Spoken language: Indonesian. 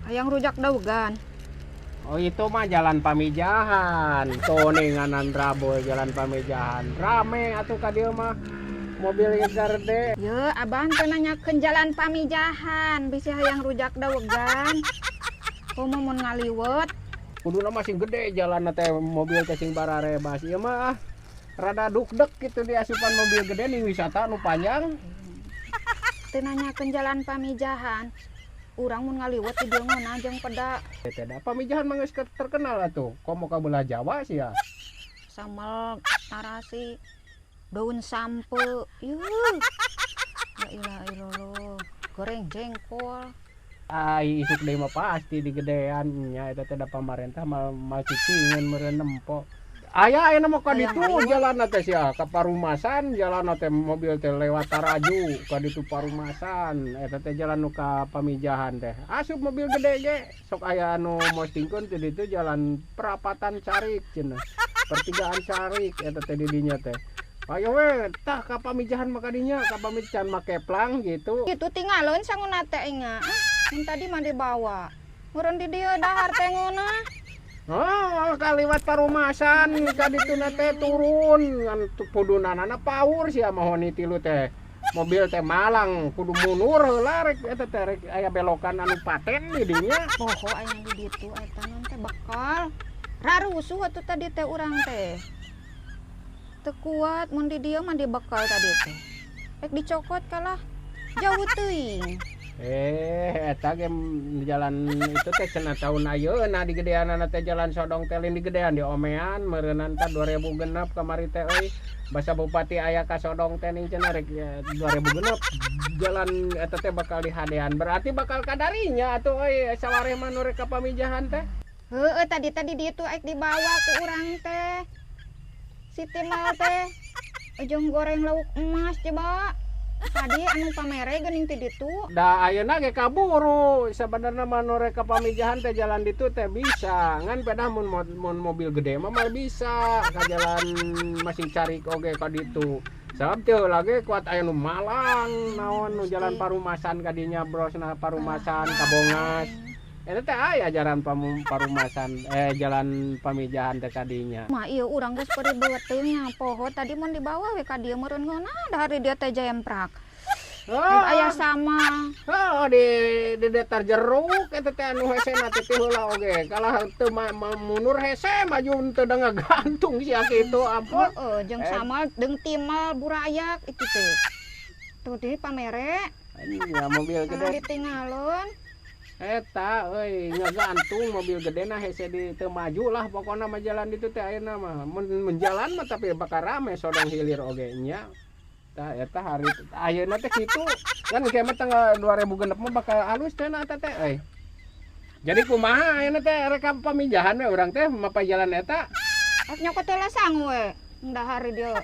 Hayang rujak daugan. Oh itu mah jalan pamijahan. Tuh nih nganan Raboy jalan pamijahan. Rame atuh ka dieu mah. Mobil gede. Ye, abang teh nanyakeun jalan pamijahan, bisi hayang rujak daugan. Komo mun ngaliwet. Kuduna masih gede jalan teh mobil teh sing bararebas. Ieu mah rada dukdek gitu di asupan mobil gede nih wisata nu panjang. Teh nanyakeun jalan pamijahan. Urang mun ngaliwet di dieu ngeunah jeung peda. Teh pamijahan mah geus terkenal atuh. Komo ka belah Jawa sih ya. Sambal tarasi daun sampe. Yuh. La ilaha illallah. Goreng jengkol. Isuk deui mah pasti di gedean nya eta teh da pamarentah mal cicingin meureun nempo. Aya mah ka ditu jalanna teh sia ka Parumasan, jalanna teh mobil teh lewat Taraju ka ditu Parumasan. Eta teh jalan nu ka Pamijahan teh. Asup mobil gede ge sok aya anu mostingkeun teh ditu jalan perapatan Carik cenah. Pertigaan Carik eta teh di dinya teh. Ayo we tah ka Pamijahan mah ka dinya, ka Pamijahan make plang gitu. Itu tinggalin sanguna teh inga. Mun tadi mah dibawa. Meureun di dieu dahar teh ngeunah. Oh, kaliwat Parumasan ka dituna teh turun ngan pudunana paur sia mohon tilu teh. Mobil teh malang kudu mundur heula rek eta teh rek aya belokan anu paten di dinya. Poho aya di ditu eta non teh bakal. Rarusuh atuh tadi teh urang teh. Teu kuat mun di dieu mah dibekal tadi teh. Rek dicokot kalah jauh teuing. Eta ge jalan itu teh cenah tahun ayeuna di gedeanana teh jalan sodong telin di gedean di omean meureunan teh 2006 kamari teh euy. Basa bupati aya ka sodong teh ning cenah rek 2006 jalan eta teh bakal dihadean. Berarti bakal kadarinya atuh euy sawareh mah nu rek ka Pamijahan teh. Heeh tadi ditu ek dibawa ku urang teh. Siti mal teh ujung goreng lauk emas coba. Tadi anu pamere geuning ti ditu. Da ayeuna ge kaburu sabenerna mah nu rek ka Pamijahan teh jalan ditu teh bisa. Ngan pedah mun mobil gede mah mal bisa ka jalan masih Carik oge ka ditu. Sabab teh lagi kuat aya nu Malang naon nu jalan Parumasan ka dinya brosna Parumasan ka Bongas. Eta teh aya jalan Parumasan jalan Pamijahan teh ka dinya. Mah ieu urang geus pari beuteung nya poho tadi mun dibawa we ka dieu meureun ngeunah dahar dia teh jemprak. Aya sama. Oh di datar jeruk eta teh anu hesena teh heula oge. Kalah teu mundur hese maju teu da ngagantung sia kitu ampun. Heeh jeung sama deung timal burayak itu teh. Tuh di pamere. Nya mobil gede Ditinggalun. eta euy ngagantung mobil gedena hese di teu maju lah pokona mah jalan ditu teh ayeuna mah mun jalan mah tapi bakal rame sodong hilir oge nya tah eta hari ayeuna teh kitu kan kieu mah tanggal 2006 mah bakal alus teh eta teh euy jadi kumaha ayeuna teh rek ka Pamijahan we urang teh mapa jalan eta Ak nyokot teh lasang we. Dahar dia